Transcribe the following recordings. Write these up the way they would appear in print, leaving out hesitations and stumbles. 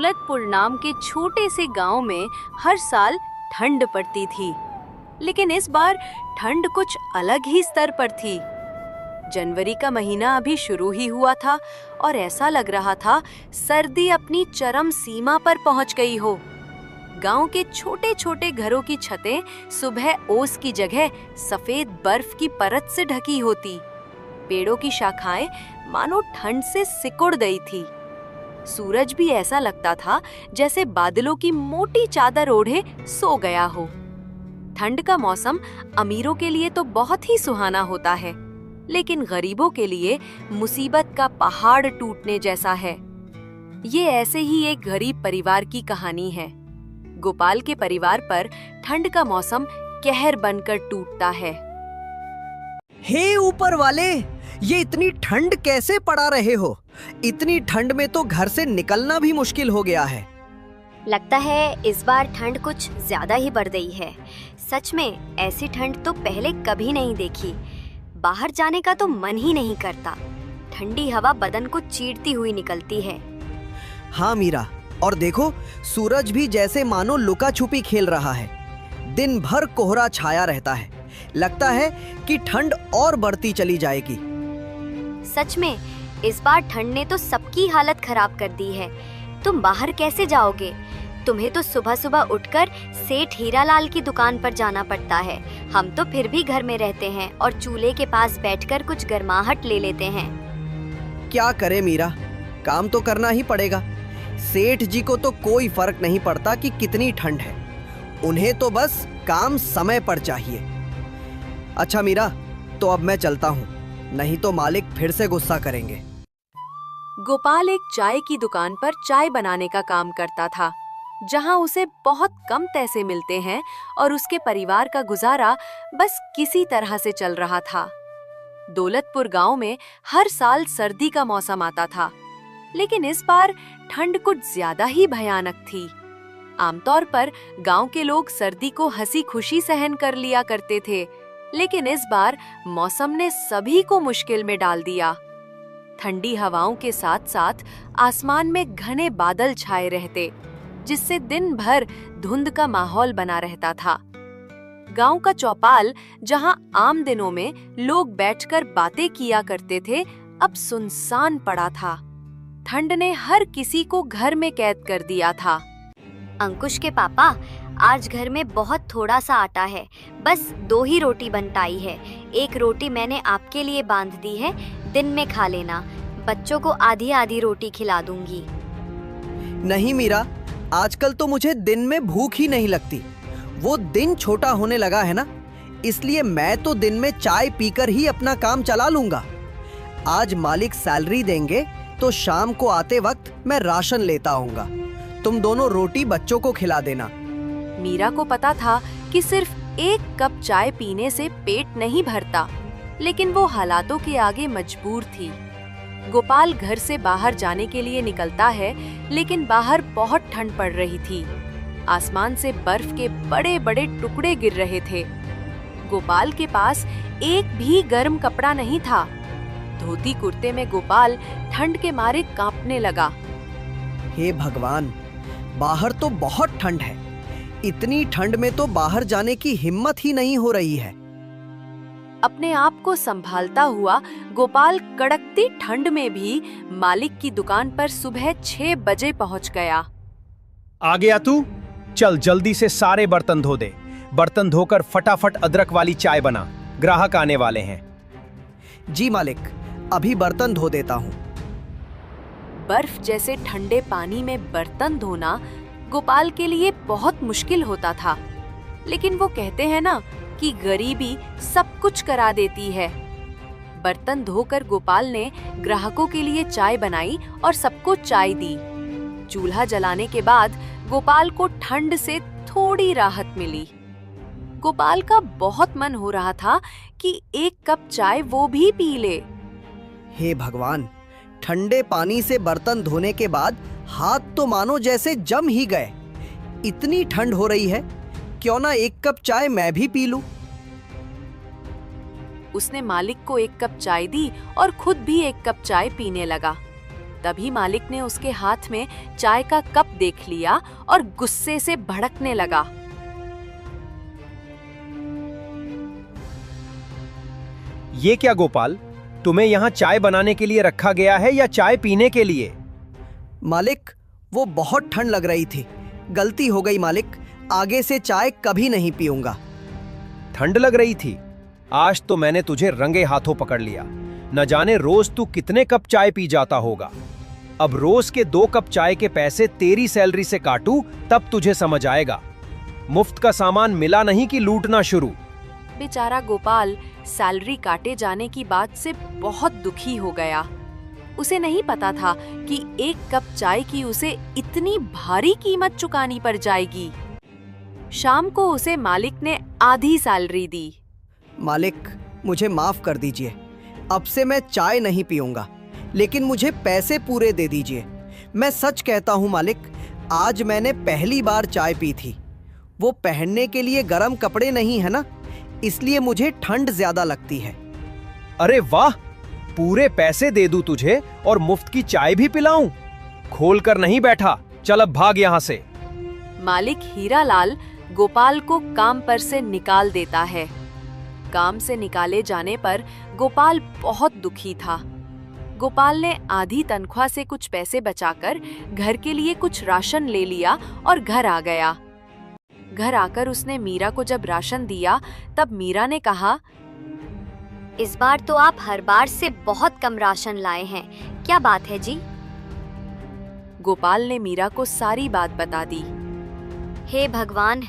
दौलतपुर नाम के छोटे से गांव में हर साल ठंड पड़ती थी, लेकिन इस बार ठंड कुछ अलग ही स्तर पर थी। जनवरी का महीना अभी शुरू ही हुआ था और ऐसा लग रहा था सर्दी अपनी चरम सीमा पर पहुंच गई हो। गांव के छोटे छोटे घरों की छतें सुबह ओस की जगह सफेद बर्फ की परत से ढकी होती। पेड़ों की शाखाएं मानो ठंड से सिकुड़ गई थी। सूरज भी ऐसा लगता था जैसे बादलों की मोटी चादर ओढ़े सो गया हो। ठंड का मौसम अमीरों के लिए तो बहुत ही सुहाना होता है, लेकिन गरीबों के लिए मुसीबत का पहाड़ टूटने जैसा है। ये ऐसे ही एक गरीब परिवार की कहानी है। गोपाल के परिवार पर ठंड का मौसम कहर बनकर टूटता है। हे ऊपर वाले, ये इतनी ठंड कैसे पड़ा रहे हो? इतनी ठंड में तो घर से निकलना भी मुश्किल हो गया है। लगता है इस बार ठंड कुछ ज्यादा ही बढ़ गई है। सच में ऐसी ठंड तो पहले कभी नहीं देखी। बाहर जाने का तो मन ही नहीं करता। ठंडी हवा बदन को चीरती हुई निकलती है। हाँ मीरा, और देखो सूरज भी जैसे मानो लुका छुपी खेल रहा है। दिन भर कोहरा छाया रहता है। लगता है कि ठंड और बढ़ती चली जाएगी। सच में इस बार ठंड ने तो सबकी हालत खराब कर दी है। तुम बाहर कैसे जाओगे? तुम्हें तो सुबह सुबह उठकर सेठ हीरालाल की दुकान पर जाना पड़ता है। हम तो फिर भी घर में रहते हैं और चूल्हे के पास बैठकर कुछ गर्माहट ले लेते हैं। क्या करे मीरा, काम तो करना ही पड़ेगा। सेठ जी को तो कोई फर्क नहीं पड़ता कि कितनी ठंड है। उन्हें तो बस काम समय पर चाहिए। अच्छा मीरा, तो अब मैं चलता हूँ, नहीं तो मालिक फिर से गुस्सा करेंगे। गोपाल एक चाय की दुकान पर चाय बनाने का काम करता था, जहां उसे बहुत कम पैसे मिलते हैं और उसके परिवार का गुजारा बस किसी तरह से चल रहा था। दौलतपुर गांव में हर साल सर्दी का मौसम आता था, लेकिन इस बार ठंड कुछ ज्यादा ही भयानक थी। आमतौर पर गांव के लोग सर्दी को हंसी खुशी सहन कर लिया करते थे, लेकिन इस बार मौसम ने सभी को मुश्किल में डाल दिया। ठंडी हवाओं के साथ साथ आसमान में घने बादल छाए रहते, जिससे दिन भर धुंध का माहौल बना रहता था। गांव का चौपाल, जहां आम दिनों में लोग बैठकर बातें किया करते थे, अब सुनसान पड़ा था। ठंड ने हर किसी को घर में कैद कर दिया था। अंकुश के पापा, आज घर में बहुत थोड़ा सा आटा है। बस 2 ही रोटी बन पाई है। एक रोटी मैंने आपके लिए बांध दी है, दिन में खा लेना। बच्चों को आधी आधी रोटी खिला दूंगी। नहीं मीरा, आजकल तो मुझे दिन में भूख ही नहीं लगती। वो दिन छोटा होने लगा है ना, इसलिए मैं तो दिन में चाय पीकर ही अपना काम चला लूंगा। आज मालिक सैलरी देंगे तो शाम को आते वक्त मैं राशन लेता आऊंगा। तुम दोनों रोटी बच्चों को खिला देना। मीरा को पता था कि सिर्फ एक कप चाय पीने से पेट नहीं भरता, लेकिन वो हालातों के आगे मजबूर थी। गोपाल घर से बाहर जाने के लिए निकलता है, लेकिन बाहर बहुत ठंड पड़ रही थी। आसमान से बर्फ के बड़े बड़े टुकड़े गिर रहे थे। गोपाल के पास एक भी गर्म कपड़ा नहीं था। धोती कुर्ते में गोपाल ठंड के मारे कांपने लगा। हे भगवान, बाहर तो बहुत ठंड है। इतनी ठंड में तो बाहर जाने की हिम्मत ही नहीं हो रही है। अपने आप को संभालता हुआ गोपाल कड़कती ठंड में भी मालिक की दुकान पर सुबह 6 बजे पहुंच गया। आ गया तू? चल जल्दी से सारे बर्तन धो दे। बर्तन धोकर फटाफट अदरक वाली चाय बना, ग्राहक आने वाले हैं। जी मालिक, अभी बर्तन धो देता हूँ। बर्फ जैसे ठंडे पानी में बर्तन धोना गोपाल के लिए बहुत मुश्किल होता था, लेकिन वो कहते हैं ना कि गरीबी सब कुछ करा देती है। बर्तन धोकर गोपाल ने ग्राहकों के लिए चाय बनाई और सबको चाय दी। चूल्हा जलाने के बाद गोपाल को ठंड से थोड़ी राहत मिली। गोपाल का बहुत मन हो रहा था कि एक कप चाय वो भी पी ले। हे भगवान, ठंडे पानी से बर्तन धोने के बाद हाथ तो मानो जैसे जम ही गए। इतनी ठंड हो रही है, क्यों ना एक कप चाय मैं भी पी लूं। उसने मालिक को एक कप चाय दी और खुद भी एक कप चाय पीने लगा। तभी मालिक ने उसके हाथ में चाय का कप देख लिया और गुस्से से भड़कने लगा। ये क्या गोपाल, तुम्हें यहाँ चाय बनाने के लिए रखा गया है या चाय पीने के लिए? मालिक, वो बहुत ठंड लग रही थी, गलती हो गई मालिक, आगे से चाय कभी नहीं पीऊंगा। ठंड लग रही थी? आज तो मैंने तुझे रंगे हाथों पकड़ लिया। न जाने रोज तू कितने कप चाय पी जाता होगा। अब रोज के 2 कप चाय के पैसे तेरी सैलरी से काटूं तब तुझे समझ आएगा। मुफ्त का सामान मिला नहीं कि लूटना शुरू। बेचारा गोपाल सैलरी काटे जाने की बात से बहुत दुखी हो गया। उसे नहीं पता था कि 1 कप चाय की उसे इतनी भारी कीमत चुकानी पड़ जाएगी। शाम को उसे मालिक ने आधी सैलरी दी। मालिक, मुझे माफ कर दीजिए, अब से मैं चाय नहीं पीऊंगा, लेकिन मुझे पैसे पूरे दे दीजिए। मैं सच कहता हूँ मालिक, आज मैंने पहली बार चाय पी थी। वो पहनने के लिए गर्म कपड़े नहीं है ना, इसलिए मुझे ठंड ज्यादा लगती है। अरे वाह, पूरे पैसे दे दूं तुझे और मुफ्त की चाय भी पिलाऊं? खोल कर नहीं बैठा, चल अब भाग यहाँ से। मालिक हीरालाल गोपाल को काम पर से निकाल देता है। काम से निकाले जाने पर गोपाल बहुत दुखी था। गोपाल ने आधी तनख्वाह से कुछ पैसे बचाकर घर के लिए कुछ राशन ले लिया और घर आ गया। घर आकर उसने मीरा को जब राशन दिया तब मीरा ने कहा, इस बार तो आप हर बार से बहुत कम राशन लाए हैं, क्या बात है जी? गोपाल ने मीरा को सारी बात बता दी। हे भगवान,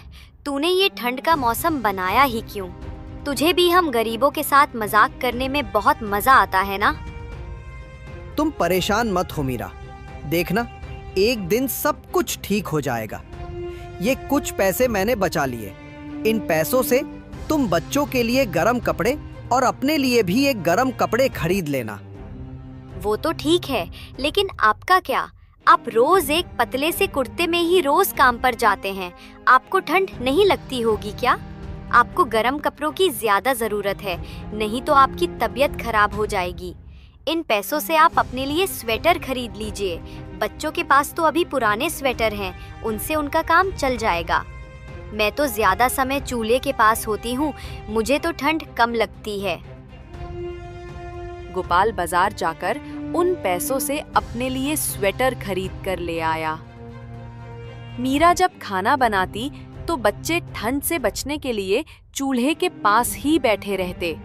तूने ये ठंड का मौसम बनाया ही क्यों? तुझे भी हम गरीबों के साथ मजाक करने में बहुत मजा आता है ना? तुम परेशान मत हो मीरा, देखना एक दिन सब कुछ ठीक हो जाएगा। ये कुछ पैसे मैंने बचा लिए, इन पैसों से तुम बच्चों के लिए गरम कपड़े और अपने लिए भी एक गरम कपड़े खरीद लेना। वो तो ठीक है, लेकिन आपका क्या? आप रोज एक पतले से कुर्ते में ही रोज काम पर जाते हैं, आपको ठंड नहीं लगती होगी क्या? आपको गरम कपड़ों की ज्यादा जरूरत है, नहीं तो आपकी तबीयत खराब हो जाएगी। इन पैसों से आप अपने लिए स्वेटर खरीद लीजिए। बच्चों के पास तो अभी पुराने स्वेटर हैं, उनसे उनका काम चल जाएगा। मैं तो ज्यादा समय चूल्हे के पास होती हूँ, मुझे तो ठंड कम लगती है। गोपाल बाजार जाकर उन पैसों से अपने लिए स्वेटर खरीद कर ले आया। मीरा जब खाना बनाती तो बच्चे ठंड से बचने के लिए चूल्हे के पास ही बैठे रहते।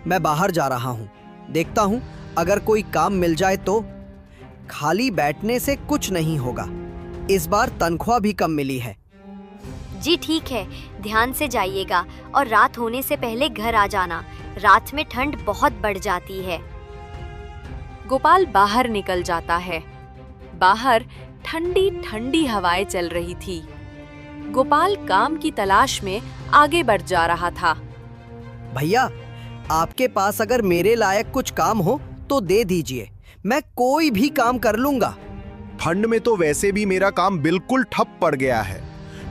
मैं बाहर जा रहा हूँ, देखता हूँ अगर कोई काम मिल जाए तो। खाली बैठने से कुछ नहीं होगा, इस बार तनख्वाह भी कम मिली है। जी ठीक है, ध्यान से जाइएगा और रात होने से पहले घर आ जाना, रात में ठंड बहुत बढ़ जाती है। गोपाल बाहर निकल जाता है। बाहर ठंडी ठंडी हवाएं चल रही थी। गोपाल काम की तलाश में आगे बढ़ जा रहा था। भैया, आपके पास अगर मेरे लायक कुछ काम हो तो दे दीजिए, मैं कोई भी काम कर लूंगा। ठंड में तो वैसे भी मेरा काम बिल्कुल ठप पड़ गया है,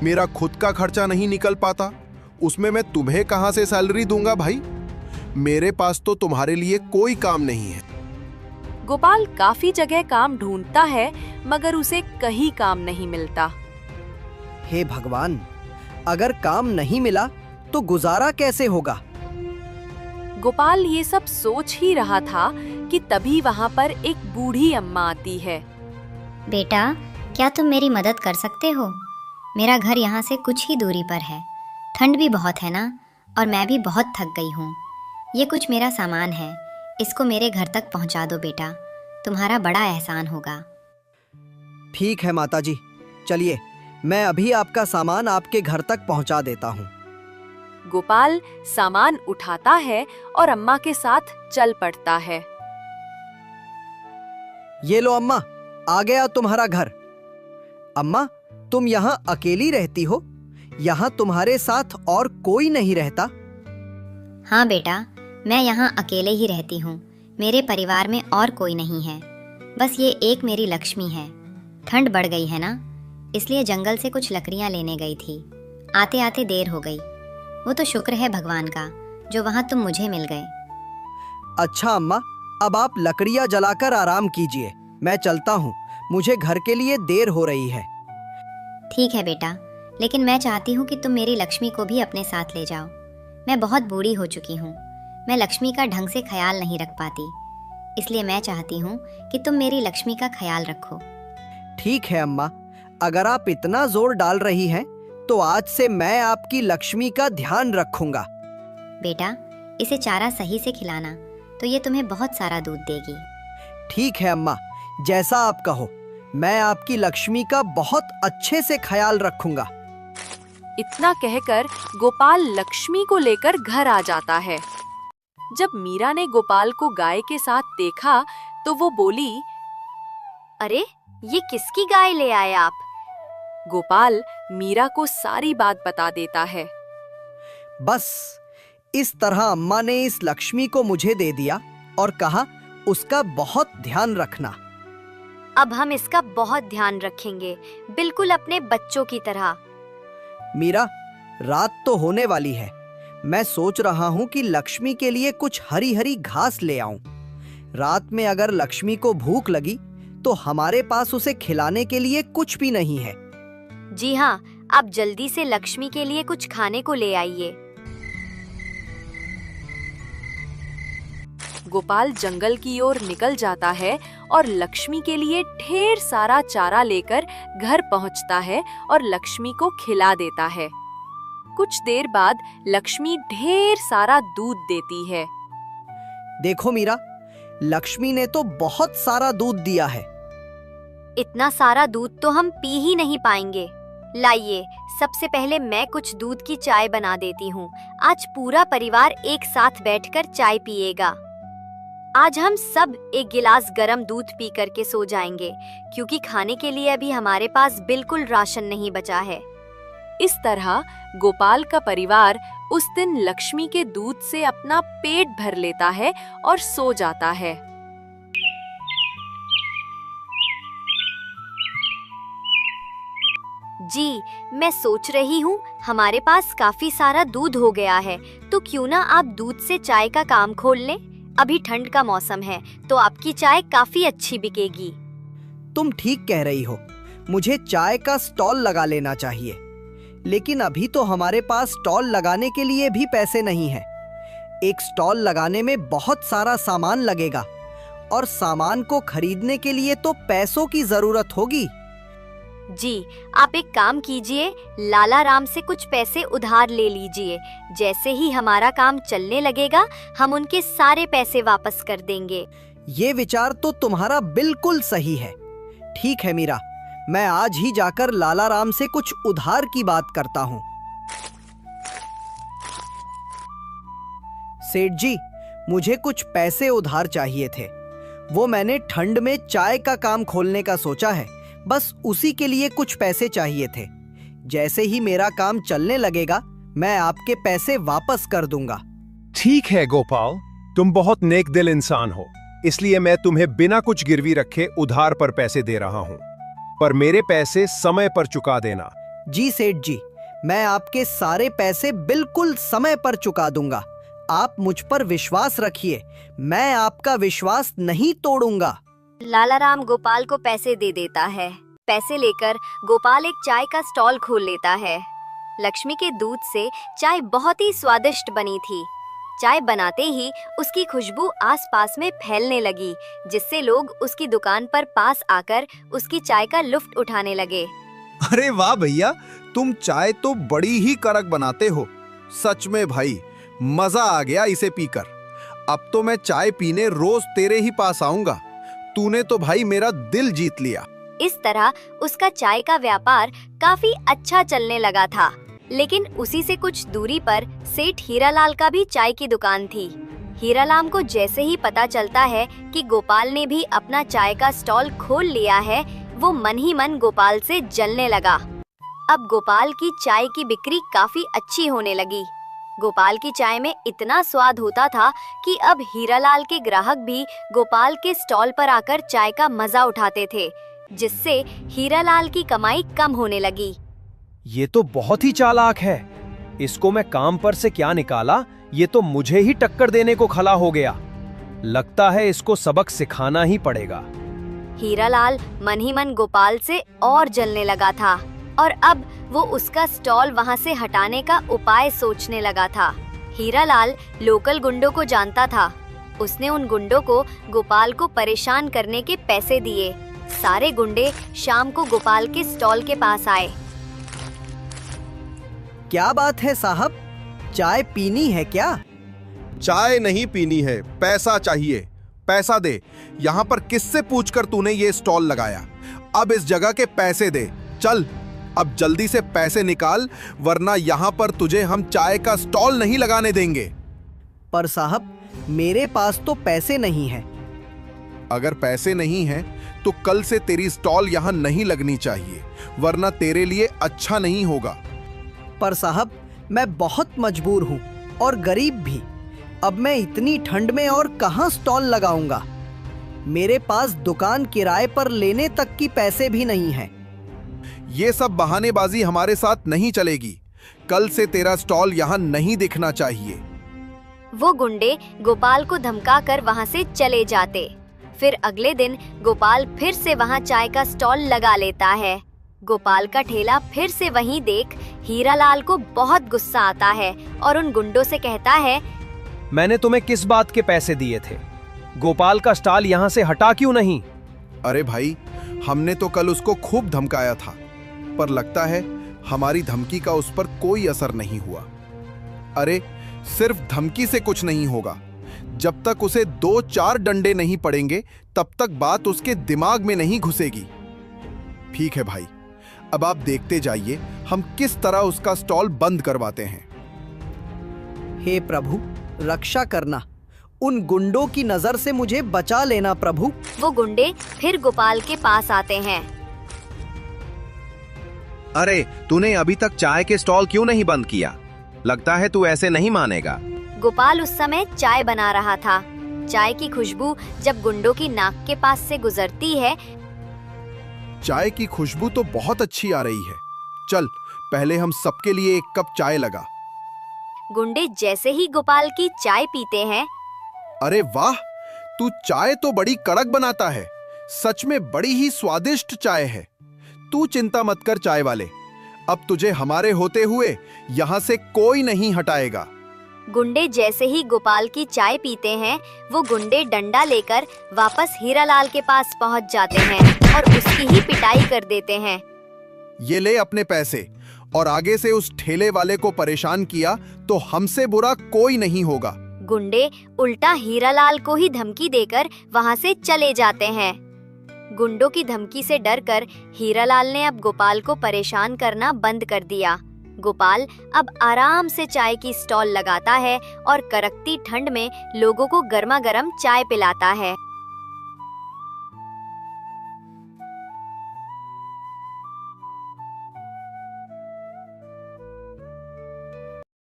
मेरा खुद का खर्चा नहीं निकल पाता, उसमें मैं तुम्हें कहां से सैलरी दूंगा भाई? मेरे पास तो तुम्हारे लिए कोई काम नहीं है। गोपाल काफी जगह काम ढूंढता है मगर उसे कहीं काम नहीं मिलता। हे भगवान, अगर काम नहीं मिला तो गुजारा कैसे होगा? गोपाल ये सब सोच ही रहा था कि तभी वहाँ पर एक बूढ़ी अम्मा आती है। बेटा, क्या तुम मेरी मदद कर सकते हो? मेरा घर यहाँ से कुछ ही दूरी पर है, ठंड भी बहुत है ना, और मैं भी बहुत थक गई हूँ। ये कुछ मेरा सामान है, इसको मेरे घर तक पहुँचा दो बेटा, तुम्हारा बड़ा एहसान होगा। ठीक है माताजी, चलिए मैं अभी आपका सामान आपके घर तक पहुँचा देता हूँ। गोपाल सामान उठाता है और अम्मा के साथ चल पड़ता है। ये लो अम्मा, आ गया तुम्हारा घर। अम्मा, तुम यहाँ अकेली रहती हो? यहाँ तुम्हारे साथ और कोई नहीं रहता? हाँ बेटा, मैं यहाँ अकेले ही रहती हूँ, मेरे परिवार में और कोई नहीं है, बस ये एक मेरी लक्ष्मी है। ठंड बढ़ गई है ना, इसलिए जंगल से कुछ लकड़ियाँ लेने गई थी, आते आते देर हो गई। वो तो शुक्र है भगवान का जो वहाँ तुम मुझे मिल गए। अच्छा अम्मा, अब आप लकड़ियाँ जलाकर आराम कीजिए, मैं चलता हूँ, मुझे घर के लिए देर हो रही है। ठीक है बेटा, लेकिन मैं चाहती हूँ कि तुम मेरी लक्ष्मी को भी अपने साथ ले जाओ। मैं बहुत बूढ़ी हो चुकी हूँ, मैं लक्ष्मी का ढंग से ख्याल नहीं रख पाती, इसलिए मैं चाहती हूँ कि तुम मेरी लक्ष्मी का ख्याल रखो। ठीक है अम्मा, अगर आप इतना जोर डाल रही हैं तो आज से मैं आपकी लक्ष्मी का ध्यान रखूंगा। बेटा, इसे चारा सही से खिलाना तो ये तुम्हें बहुत सारा दूध देगी। ठीक है अम्मा, जैसा आप कहो, मैं आपकी लक्ष्मी का बहुत अच्छे से ख्याल रखूंगा। इतना कहकर गोपाल लक्ष्मी को लेकर घर आ जाता है। जब मीरा ने गोपाल को गाय के साथ देखा तो वो बोली, अरे ये किसकी गाय ले आए आप? गोपाल मीरा को सारी बात बता देता है। बस इस तरह अम्मा ने इस लक्ष्मी को मुझे दे दिया और कहा उसका बहुत ध्यान रखना। अब हम इसका बहुत ध्यान रखेंगे, बिल्कुल अपने बच्चों की तरह। मीरा, रात तो होने वाली है, मैं सोच रहा हूँ कि लक्ष्मी के लिए कुछ हरी हरी घास ले आऊं। रात में अगर लक्ष्मी को भूख लगी तो हमारे पास उसे खिलाने के लिए कुछ भी नहीं है। जी हाँ, आप जल्दी से लक्ष्मी के लिए कुछ खाने को ले आइए। गोपाल जंगल की ओर निकल जाता है और लक्ष्मी के लिए ढेर सारा चारा लेकर घर पहुंचता है और लक्ष्मी को खिला देता है। कुछ देर बाद लक्ष्मी ढेर सारा दूध देती है। देखो मीरा, लक्ष्मी ने तो बहुत सारा दूध दिया है। इतना सारा दूध तो हम पी ही नहीं पाएंगे। लाइए, सबसे पहले मैं कुछ दूध की चाय बना देती हूँ। आज पूरा परिवार एक साथ बैठकर चाय पिएगा। आज हम सब एक गिलास गरम दूध पी करके सो जाएंगे, क्योंकि खाने के लिए अभी हमारे पास बिल्कुल राशन नहीं बचा है। इस तरह गोपाल का परिवार उस दिन लक्ष्मी के दूध से अपना पेट भर लेता है और सो जाता है। जी, मैं सोच रही हूँ हमारे पास काफी सारा दूध हो गया है, तो क्यों ना आप दूध से चाय का काम खोल लें। अभी ठंड का मौसम है तो आपकी चाय काफी अच्छी बिकेगी। तुम ठीक कह रही हो, मुझे चाय का स्टॉल लगा लेना चाहिए, लेकिन अभी तो हमारे पास स्टॉल लगाने के लिए भी पैसे नहीं हैं। एक स्टॉल लगाने में बहुत सारा सामान लगेगा और सामान को खरीदने के लिए तो पैसों की जरूरत होगी। जी, आप एक काम कीजिए, लाला राम से कुछ पैसे उधार ले लीजिए। जैसे ही हमारा काम चलने लगेगा हम उनके सारे पैसे वापस कर देंगे। ये विचार तो तुम्हारा बिल्कुल सही है। ठीक है मीरा, मैं आज ही जाकर लाला राम से कुछ उधार की बात करता हूँ। सेठ जी, मुझे कुछ पैसे उधार चाहिए थे। वो मैंने ठंड में चाय का काम खोलने का सोचा है, बस उसी के लिए कुछ पैसे चाहिए थे। जैसे ही मेरा काम चलने लगेगा मैं आपके पैसे वापस कर दूंगा। ठीक है गोपाल, तुम बहुत नेक दिल इंसान हो, इसलिए मैं तुम्हें बिना कुछ गिरवी रखे उधार पर पैसे दे रहा हूँ, पर मेरे पैसे समय पर चुका देना। जी सेठ जी, मैं आपके सारे पैसे बिल्कुल समय पर चुका दूंगा। आप मुझ पर विश्वास रखिए, मैं आपका विश्वास नहीं तोड़ूंगा। लाला राम गोपाल को पैसे दे देता है। पैसे लेकर गोपाल एक चाय का स्टॉल खोल लेता है। लक्ष्मी के दूध से चाय बहुत ही स्वादिष्ट बनी थी। चाय बनाते ही उसकी खुशबू आसपास में फैलने लगी, जिससे लोग उसकी दुकान पर पास आकर उसकी चाय का लुत्फ उठाने लगे। अरे वाह भैया, तुम चाय तो बड़ी ही कड़क बनाते हो। सच में भाई, मजा आ गया इसे पीकर। अब तो मैं चाय पीने रोज तेरे ही पास आऊंगा। तूने तो भाई मेरा दिल जीत लिया। इस तरह उसका चाय का व्यापार काफी अच्छा चलने लगा था। लेकिन उसी से कुछ दूरी पर सेठ हीरालाल का भी चाय की दुकान थी। हीरालाल को जैसे ही पता चलता है कि गोपाल ने भी अपना चाय का स्टॉल खोल लिया है, वो मन ही मन गोपाल से जलने लगा। अब गोपाल की चाय की बिक्री काफी अच्छी होने लगी। गोपाल की चाय में इतना स्वाद होता था कि अब हीरालाल के ग्राहक भी गोपाल के स्टॉल पर आकर चाय का मजा उठाते थे, जिससे हीरालाल की कमाई कम होने लगी। ये तो बहुत ही चालाक है। इसको मैं काम पर से क्या निकाला, ये तो मुझे ही टक्कर देने को खड़ा हो गया। लगता है इसको सबक सिखाना ही पड़ेगा। हीरालाल मन ही मन गोपाल से और जलने लगा था और अब वो उसका स्टॉल वहाँ से हटाने का उपाय सोचने लगा था। हीरालाल लोकल गुंडों को जानता था। उसने उन गुंडों को गोपाल को परेशान करने के पैसे दिए। सारे गुंडे शाम को गोपाल के स्टॉल के पास आए। क्या बात है साहब, चाय पीनी है क्या? चाय नहीं पीनी है, पैसा चाहिए। पैसा दे। यहाँ पर किससे पूछकर तूने ये स्टॉल लगाया? अब इस जगह के पैसे दे। चल अब जल्दी से पैसे निकाल, वरना यहाँ पर तुझे हम चाय का स्टॉल नहीं लगाने देंगे। पर साहब, मेरे पास तो पैसे नहीं है। अगर पैसे नहीं हैं, तो कल से तेरी स्टॉल यहाँ नहीं लगनी चाहिए, वरना तेरे लिए अच्छा नहीं होगा। पर साहब, मैं बहुत मजबूर हूँ और गरीब भी। अब मैं इतनी ठंड में और कहाँ स्टॉल लगाऊंगा? मेरे पास दुकान किराए पर लेने तक की पैसे भी नहीं हैं। ये सब बहानेबाजी हमारे साथ नहीं चलेगी। कल से तेरा स्टॉल यहाँ नहीं दिखना चाहिए। वो गुंडे गोपाल को धमकाकर वहाँ से चले जाते। फिर अगले दिन गोपाल फिर से वहाँ चाय का स्टॉल लगा लेता है। गोपाल का ठेला फिर से वहीं देख हीरालाल को बहुत गुस्सा आता है और उन गुंडों से कहता है, मैंने तुम्हें किस बात के पैसे दिए थे? गोपाल का स्टॉल यहाँ से हटा क्यों नहीं? अरे भाई, हमने तो कल उसको खूब धमकाया था, पर लगता है हमारी धमकी का उस पर कोई असर नहीं हुआ। अरे सिर्फ धमकी से कुछ नहीं होगा। जब तक उसे 2-4 डंडे नहीं पड़ेंगे, तब तक बात उसके दिमाग में नहीं घुसेगी। ठीक है भाई, अब आप देखते जाइए हम किस तरह उसका स्टॉल बंद करवाते हैं। हे प्रभु, रक्षा करना। उन गुंडों की नजर से मुझे बचा लेना प्रभु। वो गुंडे फिर गोपाल के पास आते हैं। अरे तूने अभी तक चाय के स्टॉल क्यों नहीं बंद किया? लगता है तू ऐसे नहीं मानेगा। गोपाल उस समय चाय बना रहा था। चाय की खुशबू जब गुंडों की नाक के पास से गुजरती है। चाय की खुशबू तो बहुत अच्छी आ रही है। चल पहले हम सबके लिए एक कप चाय लगा। गुंडे जैसे ही गोपाल की चाय पीते हैं। अरे वाह, तू चाय तो बड़ी कड़क बनाता है। सच में बड़ी ही स्वादिष्ट चाय है। तू चिंता मत कर चाय वाले, अब तुझे हमारे होते हुए यहाँ से कोई नहीं हटाएगा। गुंडे जैसे ही गोपाल की चाय पीते हैं, वो गुंडे डंडा लेकर वापस हीरालाल के पास पहुँच जाते हैं और उसकी ही पिटाई कर देते हैं। ये ले अपने पैसे, और आगे से उस ठेले वाले को परेशान किया तो हमसे बुरा कोई नहीं होगा। गुंडे उल्टा हीरालाल को ही धमकी देकर वहाँ से चले जाते हैं। गुंडों की धमकी से डरकर हीरालाल ने अब गोपाल को परेशान करना बंद कर दिया। गोपाल अब आराम से चाय की स्टॉल लगाता है और कड़कती ठंड में लोगों को गर्मा गर्म चाय पिलाता है।